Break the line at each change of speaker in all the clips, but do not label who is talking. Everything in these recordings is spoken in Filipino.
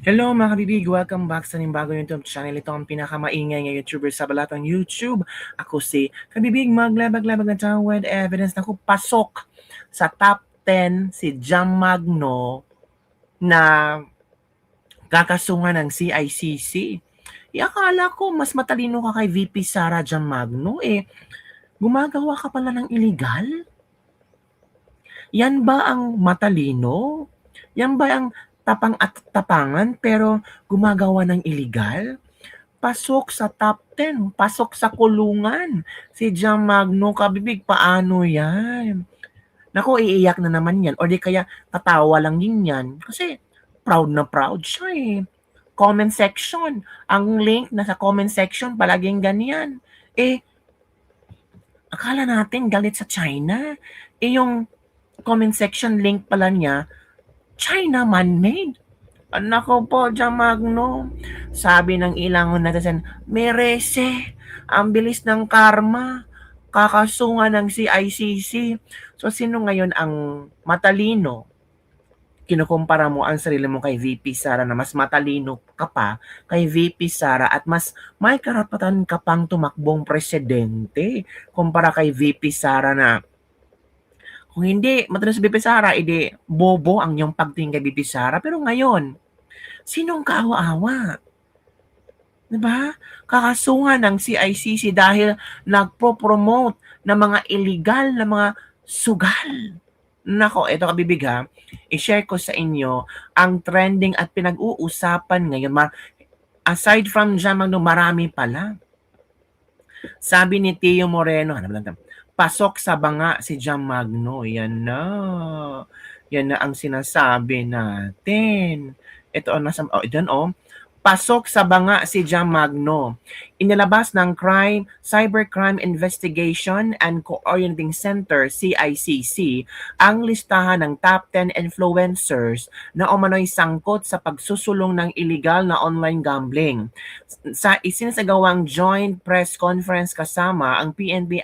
Hello mga kabibig! Welcome back sa bagong YouTube channel. Ito ang pinakamaingay ng YouTuber sa balatang YouTube. Ako si Kabibig, maglabag-labag na tayo with evidence na pasok sa top 10 si Jam Magno na kakasungan ng CICC. Akala ko mas matalino ka kay VP Sara Jam Magno. Gumagawa ka pala ng illegal? Yan ba ang matalino? Yan ba ang tapang at tapangan pero gumagawa ng illegal? Pasok sa top 10, pasok sa kulungan. Si Jam Magno, kabibig, paano yan? Naku, iiyak na naman yan. O di kaya tatawa lang din yan. Kasi proud na proud siya eh. Comment section. Ang link nasa comment section, palaging ganyan. Akala natin galit sa China. Yung comment section link pala niya, China man-made. Nako po, Jam Magno. Sabi ng ilang netizen, merese. Ang bilis ng karma. Kakasungan ng CICC. So, sino ngayon ang matalino? Kinukumpara mo ang sarili mo kay VP Sara na mas matalino ka pa kay VP Sara at mas may karapatan ka pang tumakbong presidente kumpara kay VP Sara na kung hindi matalino si VP Sara, edi bobo ang iyong pagtingin kay VP Sara. Pero ngayon, sinong kaawa-awa? Diba? Kakasuhan ng CICC dahil nagpo-promote ng mga illegal na mga sugal. Nako, ito kabibig ha, i-share ko sa inyo ang trending at pinag-uusapan ngayon. Aside from Jam Magno, marami pala. Sabi ni Tio Moreno, pasok sa banga si Jam Magno. Yan na. Yan na ang sinasabi natin. Ito, pasok sa banga si Jam Magno. Inilabas ng Cybercrime Investigation and Coordinating Center, CICC, ang listahan ng top 10 influencers na umano'y sangkot sa pagsusulong ng illegal na online gambling. Sa isinasagawang joint press conference kasama ang PNP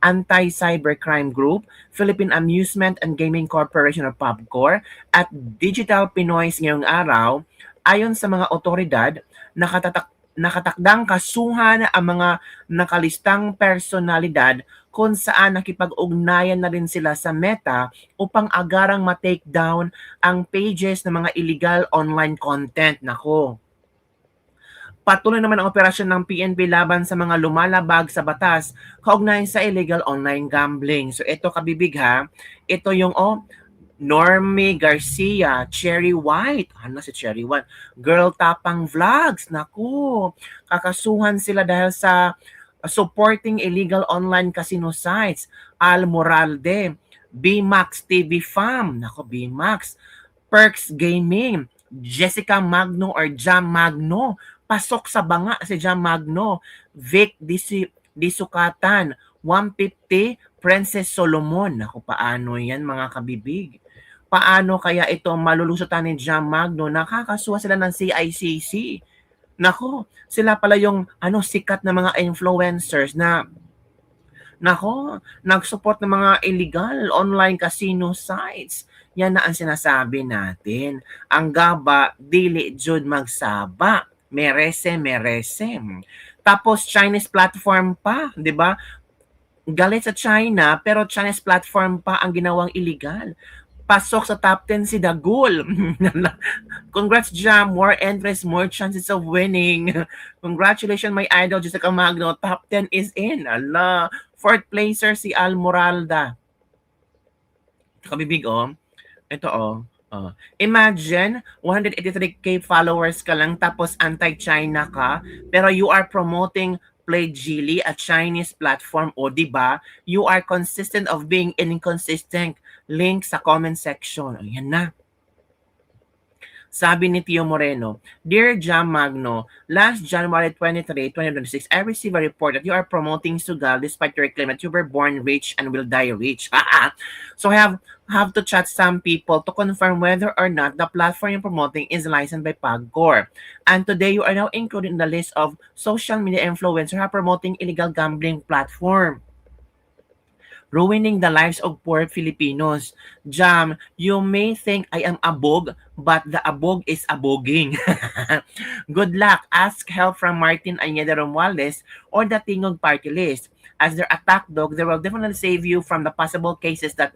Anti-Cybercrime Group, Philippine Amusement and Gaming Corporation or PABCOR, at Digital Pinoy's ngayong araw, ayon sa mga otoridad, nakatakdang kasuhan ang mga nakalistang personalidad kung saan nakipag-ugnayan na rin sila sa Meta upang agarang ma-take down ang pages ng mga illegal online content. Nako. Patuloy naman ang operasyon ng PNP laban sa mga lumalabag sa batas kaugnay sa illegal online gambling. So ito kabibig ha, ito yung Normie Garcia, Cherry White. Ano si Cherry White? Girl Tapang Vlogs. Naku, kakasuhan sila dahil sa supporting illegal online casino sites. Al Moralde, BMax TV Fam. Naku, BMax. Perks Gaming, Jessica Magno or Jam Magno. Pasok sa banga si Jam Magno. Vic Disukatan, 150, Princess Solomon. Naku, paano yan mga kabibig? Paano kaya ito malulusutan ni Jam Magno? Nakakasuha sila ng CICC. Nako, sila pala yung sikat na mga influencers na nag-support ng mga illegal online casino sites. Yan na ang sinasabi natin. Ang gaba, dili jud magsaba. Merese. Tapos Chinese platform pa, 'di ba? Galit sa China pero Chinese platform pa ang ginawang illegal. Pasok sa top 10 si Dagul. Congrats, Jam. More entries, more chances of winning. Congratulations, my idol, Jessica Magno. Top 10 is in. Ala. Fourth placer si Al Moralda. Kabibig, Ito, imagine, 183k followers ka lang tapos anti-China ka, pero you are promoting Play Geely, a Chinese platform, diba? You are consistent of being inconsistent. Link sa comment section. Ayan na. Sabi ni Tio Moreno, Dear Jam Magno, last January 23, 2026, I received a report that you are promoting Sugal despite your claim that you were born rich and will die rich. So I have to chat some people to confirm whether or not the platform you're promoting is licensed by PAGCOR. And today you are now included in the list of social media influencers who are promoting illegal gambling platform. ruining the lives of poor Filipinos. Jam, you may think I am abog, but the abog is aboging. Good luck. Ask help from Martin Añeda Romualdez or the Tingog Party List. As their attack dog, they will definitely save you from the possible cases that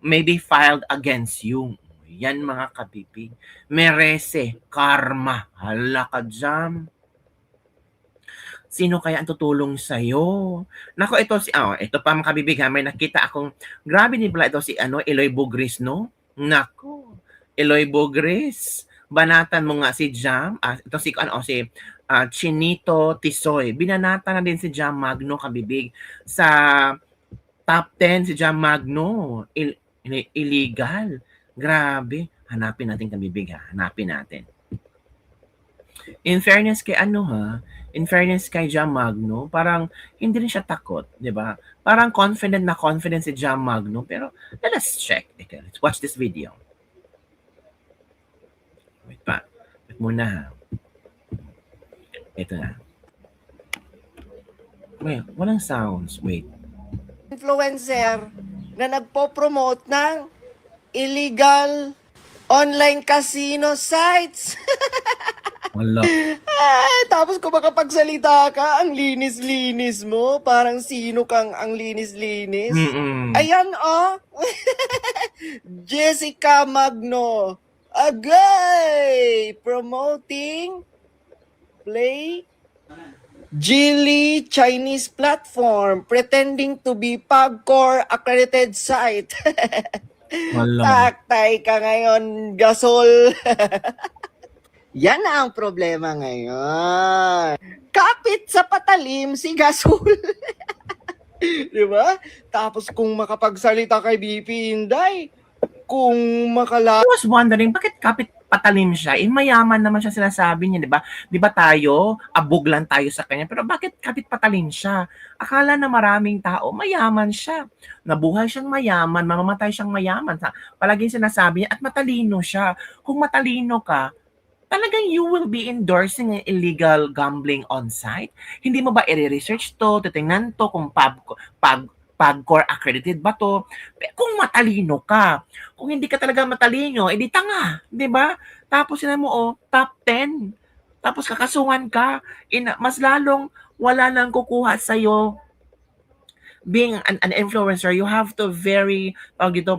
may be filed against you. Yan mga kapipig. Merese, karma. Hala ka, Jam. Sino kaya ang tutulong sa'yo? Nako, ito pa mga kabibig ha, may nakita akong, grabe din pala ito si Eloy Bugris, no? Nako, Eloy Bugris, banatan mo nga si Jam, ito si Chinito Tisoy, binanatan na din si Jam Magno kabibig sa top 10 si Jam Magno, illegal. Grabe, hanapin natin kabibig ha, hanapin natin. In fairness kay in fairness kay Jam Magno, parang hindi rin siya takot, 'di ba? Parang confident si Jam Magno, pero let's check. Okay, let's watch this video. Wait muna ha. Ito na. Wait, walang sounds. Wait.
Influencer na nagpo-promote ng illegal online casino sites.
Wala.
Tapos kung makapagsalita ka, ang linis-linis mo. Parang sino kang ang linis-linis. Ayan, oh. Jessica Magno. Agay! Promoting Play Geely Chinese platform pretending to be Pagcor accredited site.
Wala.
Taktay ka ngayon, gasol. Yan na ang problema ngayon. Kapit sa patalim si Gasol. Di ba? Tapos kung makapagsalita kay BP Inday, kung
I was wondering, bakit kapit patalim siya? Mayaman naman siya sinasabi niya, di ba? Di ba tayo, abog lang tayo sa kanya, pero bakit kapit patalim siya? Akala na maraming tao, mayaman siya. Nabuhay siyang mayaman, mamamatay siyang mayaman. Palaging sinasabi niya, at matalino siya. Kung matalino ka, talagang you will be endorsing an illegal gambling on site? Hindi mo ba i-research to, titingnan to kung Pagcor accredited ba to? Kung matalino ka. Kung hindi ka talaga matalino, edi tanga, 'di ba? Tapos sinabi mo, top 10. Tapos kakasuhan ka, mas lalong wala nang kukuha sa iyo. Being an influencer, you have to very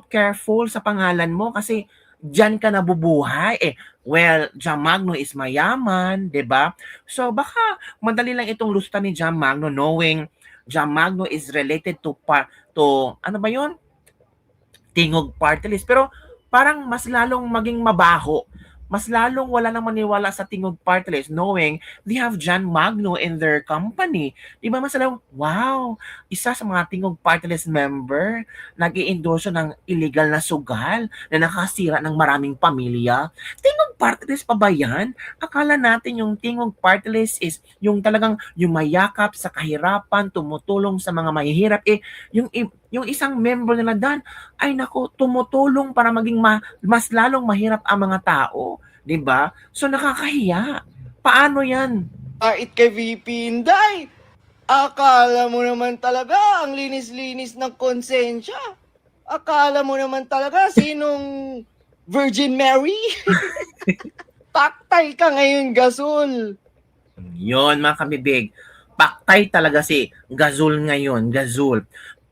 careful sa pangalan mo kasi diyan ka nabubuhay. Well, Jam Magno is mayaman, 'di ba? So baka madali lang itong lusta ni Jam Magno knowing Jam Magno is related to ano ba 'yon? Tingog Party List. Pero parang mas lalong maging mabaho. Mas lalong wala nang maniwala sa Tingog Party List knowing they have John Magno in their company. Di ba mas lalong, wow, isa sa mga Tingog Party List member, nag-i-endorse ng illegal na sugal na nakasira ng maraming pamilya. Tingog Party List pa ba yan? Akala natin yung Tingog Party List is yung talagang yumayakap sa kahirapan, tumutulong sa mga mahihirap. Yung isang member nila Dan, ay nako, tumutulong para maging mas lalong mahirap ang mga tao, 'di ba? So nakakahiya. Paano 'yan?
It kay VP Inday. Akala mo naman talaga ang linis-linis ng konsensya. Akala mo naman talaga sinong Virgin Mary. Paktay ka ngayon, Gasol.
Yon mga kabibig. Paktay talaga si Gazul ngayon, Gazul.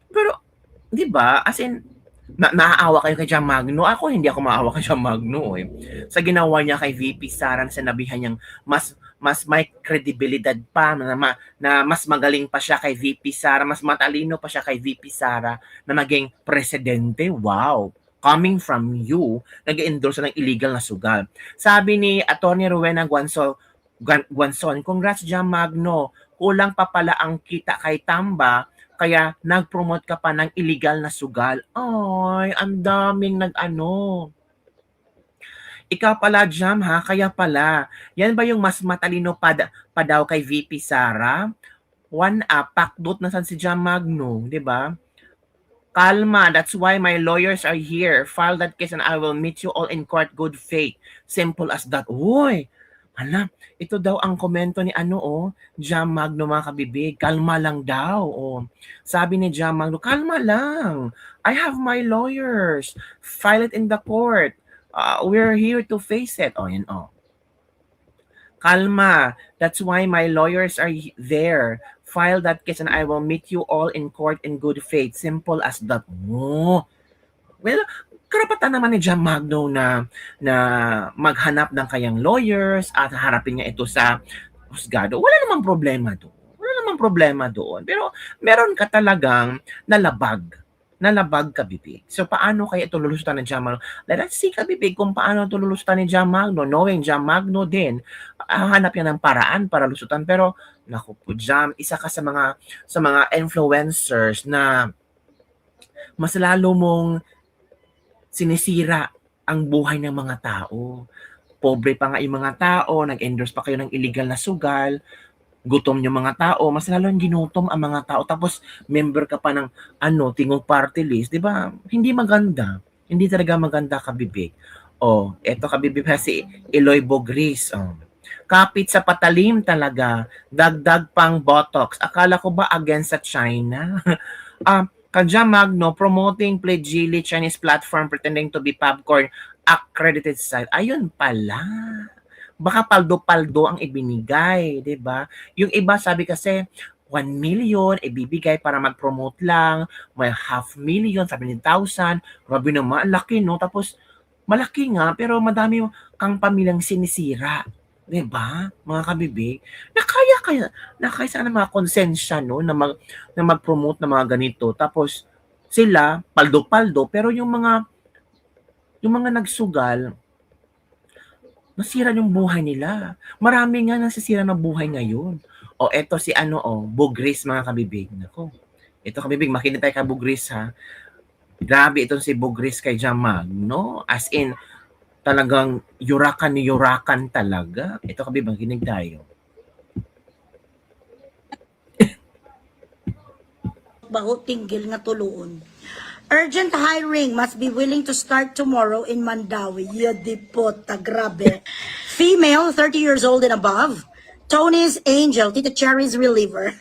Pero 'di ba? As in naaawa kayo kay Jam Magno. Ako hindi ako maawa kay Jam Magno eh. Sa ginawa niya kay VP Sara, sinabihan niyang mas may kredibilidad pa na mas magaling pa siya kay VP Sara, mas matalino pa siya kay VP Sara na maging presidente. Wow. Coming from you, nag-endorse ng illegal na sugal. Sabi ni Attorney Rowena Guanzon, congrats Jam Magno. Kulang pa pala ang kita kay Tamba, kaya nag-promote ka pa ng illegal na sugal. Ay, ang daming Ikaw pala, Jam, ha? Kaya pala. Yan ba yung mas matalino pa daw kay VP Sara? Pakdot na san si Jam Magno, di ba? Kalma, that's why my lawyers are here. File that case and I will meet you all in court, good faith. Simple as that. Uy, Hala, ito daw ang komento ni Jam Magno mga kabibig, kalma lang daw. Sabi ni Jam Magno, kalma lang. I have my lawyers. File it in the court. We're here to face it. Yan. Kalma. That's why my lawyers are there. File that case and I will meet you all in court in good faith. Simple as that. Well, karapatan naman ni Jam Magno na maghanap ng kayang lawyers at harapin niya ito sa husgado. Wala namang problema doon. Pero meron ka talagang nalabag kabibig. So paano kaya ito lulusutan ni Jam Magno? Let us see kabibig kung paano ito lulusutan ni Jam Magno. Knowing Jam Magno din, hanap niya ng paraan para lusutan. Pero naku po Jam, isa ka sa mga influencers na mas lalo mong sinisira ang buhay ng mga tao. Pobre pa nga yung mga tao, nag-endorse pa kayo ng illegal na sugal, gutom yung mga tao, mas lalong ginutom ang mga tao, tapos member ka pa ng tingong party list, di ba? Hindi maganda. Hindi talaga maganda kabibig. Eto kabibig pa si Eloy Bogris. Kapit sa patalim talaga, dagdag pang botox. Akala ko ba against sa China? Jam Magno promoting Pledgili Chinese platform pretending to be Popcorn accredited site. Ayun pala. Baka paldo-paldo ang ibinigay, 'di ba? Yung iba sabi kasi 1 million ibibigay para mag-promote lang, may 500,000, 700,000. Grabe naman, laki no. Tapos malaki nga pero madami kang pamilyang sinisira. 'Di ba? Mga kabibig, nakaya sana mga konsensya no na mag-promote ng mga ganito. Tapos sila paldo-paldo pero yung mga nagsugal nasira yung buhay nila. Marami nga nasisira ng buhay ngayon. Eto si Bugris mga kabibig. Nako. Ito kabibig, makinig tayo kay Bugris ha. Grabe itong si Bugris kay Jam Magno. As in, talagang yurakan talaga. Ito kabibig, makinig tayo.
Baho tinggil nga tuloon. Urgent hiring must be willing to start tomorrow in Mandawi. Yadipota, grabe. Female, 30 years old and above. Tony's Angel, Tita Cherry's reliever.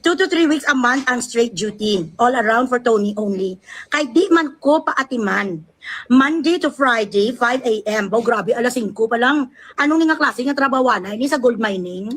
2 to 3 weeks a month ang straight duty. All around for Tony only. Kay di man ko paatiman. Monday to Friday, 5 a.m. Baw, grabe, alas 5 pa lang. Anong nga klase nga trabawana? Ini sa gold mining.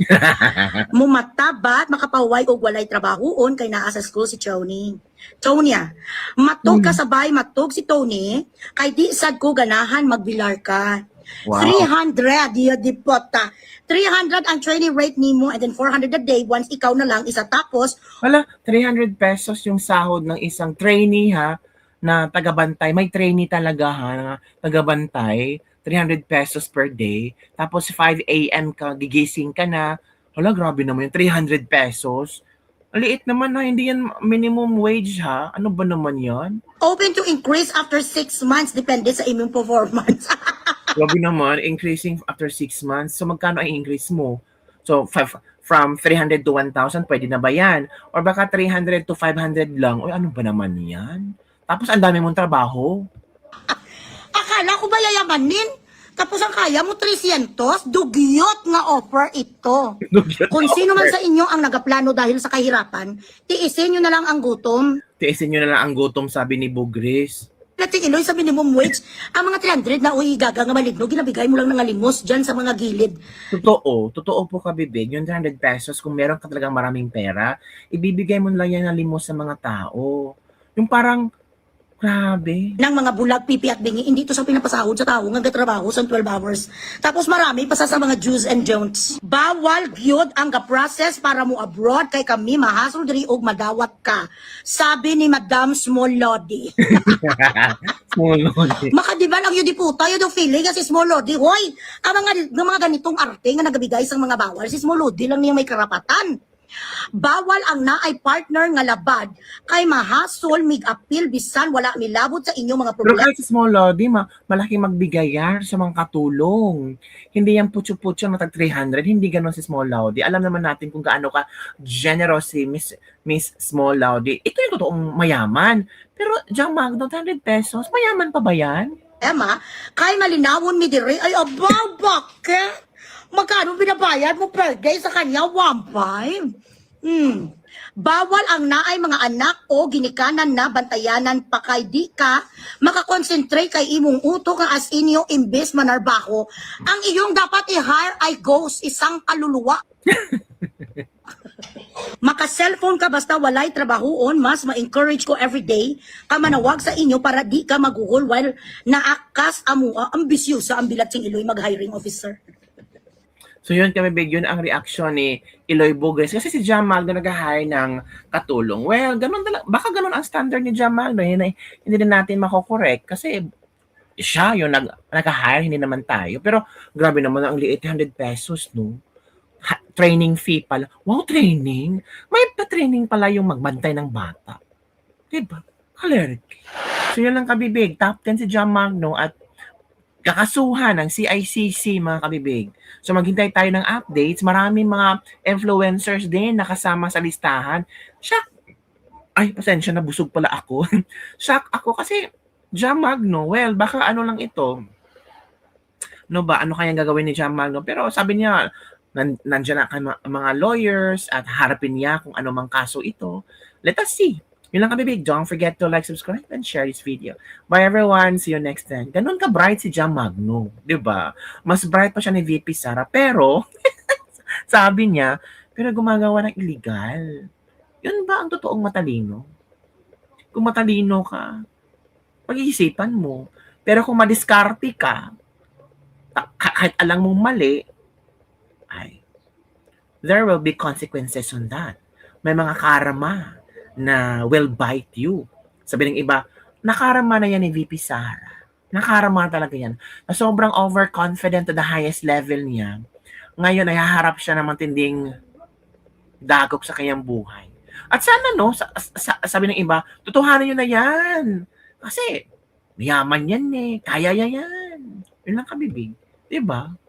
Mumatabat, makapaway o walay trabahoon kay naa sa school si Tony. Tonya, matog kasabay, matog si Tony, kay di sad ko ganahan magbilar ka.
Wow.
300, dipota. 300 ang training rate nimo and then 400 a day once ikaw na lang isa tapos.
Wala, 300 pesos yung sahod ng isang trainee ha, na tagabantay. May trainee talaga ha, na tagabantay. 300 pesos per day. Tapos 5 a.m. ka, gigising ka na. Wala, grabe naman yung 300 pesos. Liit naman na, hindi yan minimum wage ha. Ano ba naman yan?
Open to increase after 6 months depende sa inyong performance.
Grabe naman, increasing after 6 months. So magkano ang increase mo? So from 300 to 1,000, pwede na ba yan? Or baka 300 to 500 lang? O ano ba naman yan? Tapos ang dami mong trabaho.
Akala ko ba yayamanin? Tapos ang kaya mo 300? Dugyot nga offer ito. Kung sino man sa inyo ang nagaplano dahil sa kahirapan, tiisin nyo na lang ang gutom.
Tiisin nyo na lang ang gutom, sabi ni Bugris.
Lating Iloy sa minimum wage, ang mga 300 na gaga nga maligno, ginabigay mo lang ng limos dyan sa mga gilid.
Totoo po kabibig. Yung 300 pesos, kung meron ka talagang maraming pera, ibibigay mo lang yan ng limos sa mga tao. Yung parang, grabe.
Ng mga bulag, pipi at bingi, hindi ito sa pinapasahod sa tao nga gatrabaho sa 12 hours. Tapos marami pa sa mga do's and don'ts. Bawal gyud ang ga-process para mo abroad kay kami mahasol diri og madawat ka. Sabi ni Madam Small Lodi.
Small Lodi.
Makadiban ang yun puta, yun yung feeling nga si Small Lodi. Hoy, ang mga ganitong arte nga nagabigay sa mga bawal, si Small Lodi lang niya may karapatan. Bawal ang naay partner nga labad kay mahasol mig-apil bisan wala milabot sa inyong mga
Pero
problema.
kahit sa small lodi, malaki magbigay yan sa mga katulong. Hindi yan putyo-putyo na tag 300, hindi ganon si small lodi. Alam naman natin kung gaano ka generous si Miss Small Lodi. Ito yung totoong mayaman. Pero Jam Magno, 100 pesos, mayaman pa ba yan?
Emma, kay malinawon mi diri ay abaw bakit? Magkano binabayad mo per day sa kanya? 1.5? Bawal ang naay mga anak o ginikanan na bantayanan pa kay di ka makakonsentrate kay imong utok nga as inyo imbes manarbaho. Ang iyong dapat i-hire ay ghost, isang kaluluwa. Maka-cellphone ka basta walay trabahoon, mas ma-encourage ko everyday ka manawag sa inyo para di ka maguhol while naakas amua ambisyosa ang bilat sing iloy mag-hiring officer.
So yun kami big, yun ang reaksyon ni Eloy Bugres. Kasi si Jam Magno nag-hire ng katulong. Well, ganun talaga. Baka ganun ang standard ni Jam Magno. Hindi din natin makokorek kasi siya yung nag-hire, hindi naman tayo. Pero grabe naman ang liit, 800 pesos, no? Training fee pala. Wow, training? May pa-training pala yung magbantay ng bata. Diba? Kalerki. So yun lang kabibig. Top 10 si Jam Magno at kakasuhan ng CICC, mga kabibig. So maghintay tayo ng updates. Maraming mga influencers din nakasama sa listahan. Shock! Ay, pasensya na, busog pala ako. Shock ako kasi Jam Magno, well, baka ano lang ito. No ba, ano kayang gagawin ni Jam Magno? Pero sabi niya, nandiyan na mga lawyers at harapin niya kung ano mang kaso ito. Let us see. Yun lang kabibig. Don't forget to like, subscribe, and share this video. Bye everyone. See you next time. Ganun ka bright si Jam Magno. Diba? Mas bright pa siya ni VP Sara. Pero, sabi niya, pero gumagawa ng illegal. Yun ba ang totoong matalino? Kung matalino ka, pag-iisipan mo. Pero kung madiskarte ka, kahit alam mong mali, ay, there will be consequences on that. May mga karma na will bite you. Sabi ng iba, nakarama na yan ni VP Sara. Nakarama talaga yan. Na sobrang overconfident to the highest level niya. Ngayon, ay haharap siya ng matinding dagok sa kanyang buhay. At sana, no, sabi ng iba, tutuhanan nyo na yan. Kasi, mayaman yan eh. Kaya yan. Yun lang kabibig. Diba?